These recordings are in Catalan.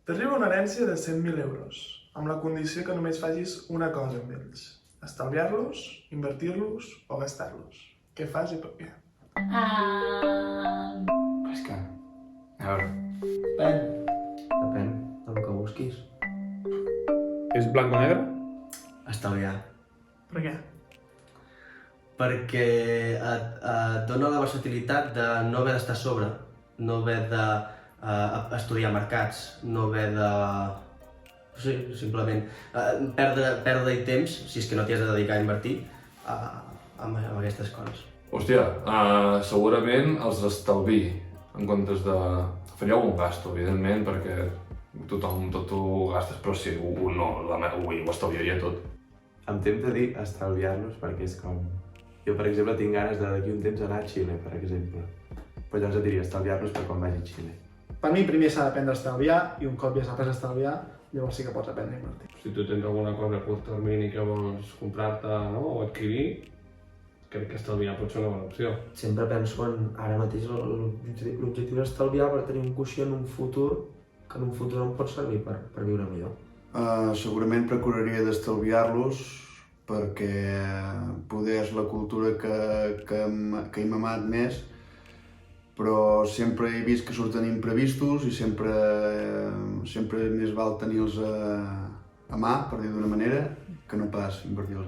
T'arriba una herència de 100.000 euros, amb la condició que només facis una cosa amb ells. Estalviar-los, invertir-los o gastar-los. Què fas i per què? És que... A veure... Depèn del que busquis. És blanc o negre? Estalviar. Per què? Perquè et dona la versatilitat de no haver d'estar a sobre, no haver d'estudiar mercats, no haver de... Sí, simplement perdre temps, si és que no t'hi has de dedicar a invertir, amb aquestes coses. Hòstia, segurament els estalvi, en comptes de... Faria algun gasto, evidentment, perquè tothom tot ho gastes, però sí, ho estalviaria tot. Em tempta dir estalviar-los perquè és com... Jo, per exemple, tinc ganes de d'aquí un temps anar a Xile, per exemple. Però llavors et diria estalviar-los per quan vagi a Xile. Per mi, primer s'ha d'aprendre a estalviar, i un cop ja saps estalviar, llavors sí que pots aprendre a invertir. Si tu tens alguna cosa a curt termini que vols comprar-te o adquirir, crec que estalviar pot ser una bona opció. Sempre penso en ara mateix l'objectiu és estalviar per tenir un coixí en un futur que en un futur em pot servir per viure millor. Segurament procuraria d'estalviar-los perquè poder és la cultura que he mamat més, però sempre he vist que surten imprevistos i sempre més val tenir-los a mà, per dir d'una manera, que no pas invertir-los.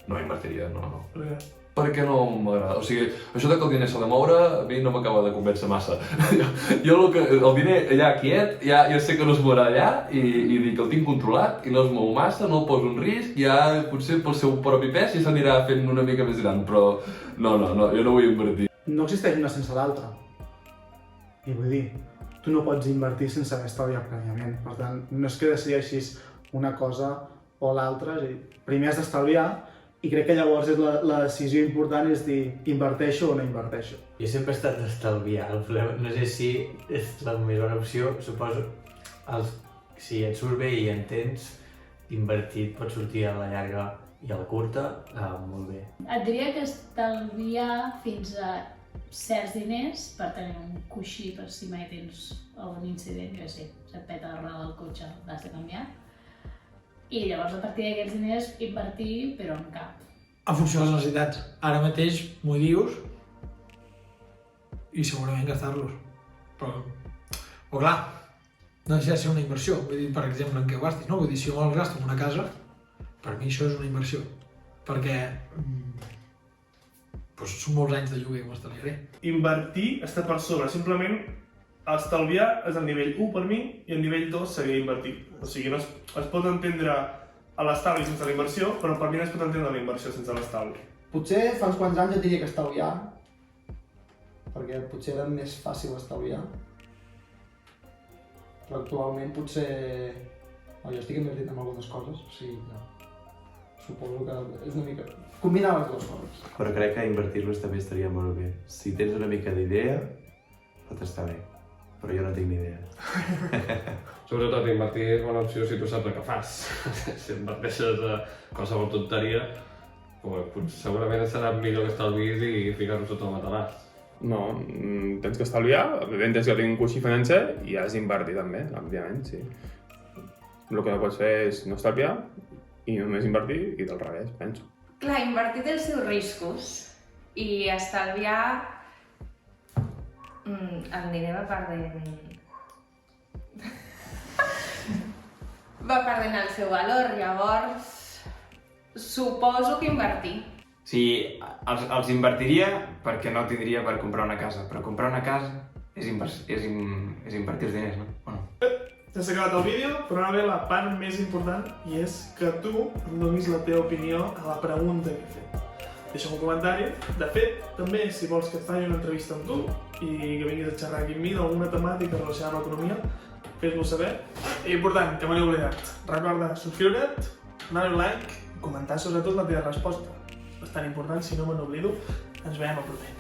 No invertiria, no. Per què? Perquè no m'agrada. O sigui, això de que el diner s'ha de moure, a mi no m'acaba de convèncer massa. Jo el diner allà quiet, ja sé que no es mourà allà i dic que el tinc controlat i no es mou massa, no el poso en risc, ja potser pel seu propi pes ja s'anirà fent una mica més gran, però no, jo no vull invertir. No existeix una sense l'altra. I vull dir, tu no pots invertir sense haver estalviat prèviament. Per tant, no és que decideixis una cosa o l'altra, és a dir, primer has d'estalviar i crec que llavors és la decisió important és dir, inverteixo o no inverteixo. Jo sempre he estat d'estalviar, el problema no sé si és la més bona opció, suposo, si et surt bé i en tens, invertir pot sortir a la llarga i a la curta molt bé. Et diria que estalviar fins a certs diners per tenir un coixí per si mai tens algun incident, jo sé, se't peta la roda del cotxe, l'has de canviar. I llavors, a partir d'aquests diners, invertir, però en cap. En funció de les necessitats. Ara mateix m'ho dius i segurament gastar-los. Però clar, no deixa de ser una inversió. Vull dir, per exemple, en què ho gastis, no? Vull dir, si jo me'ls gasto en una casa, per mi això és una inversió. Perquè són molts anys de lloguer que m'estalviaré. Invertir està per sobre, simplement estalviar és el nivell 1 per mi i el nivell 2 seria invertir. O sigui, es pot entendre l'estalvi sense la inversió, però per mi no es pot entendre la inversió sense l'estalvi. Potser fa uns quants anys et diria que estalviar, perquè potser era més fàcil estalviar. Però actualment potser... jo estic invertit en algunes coses, o sigui que suposo que és una mica... combinar les dues coses. Però crec que invertir-los també estaria molt bé. Si tens una mica d'idea, pot estar bé. Però jo no tinc ni idea. Sobretot invertir és bona opció si tu saps el que fas. Si inverteixes a qualsevol tonteria, segurament serà millor que estalvis i ficar-ho sota el matalàs. No, tens que estalviar, evidentment tens que tenir un coixí financer i has d'invertir també, òbviament, sí. El que no pots fer és no estalviar i només invertir i del revés, penso. Clar, invertir té els seus riscos i estalviar el diner va perdent el seu valor, llavors suposo que invertir. Sí, els invertiria perquè no tindria per comprar una casa, però comprar una casa és invertir els diners, no? O no? Ja s'ha acabat el vídeo, però ara ve la part més important i és que tu em donis la teva opinió a la pregunta que he fet. Deixa'm un comentari. De fet, també, si vols que et faci una entrevista amb tu i que vinguis a xerrar aquí amb mi d'alguna temàtica relacionada amb l'economia, fes-m'ho saber. I important, que me n'he oblidat. Recorda subscriure't, donar-hi un like i comentar sobretot la teva resposta. Bastant important, si no me n'oblido. Ens veiem al proper.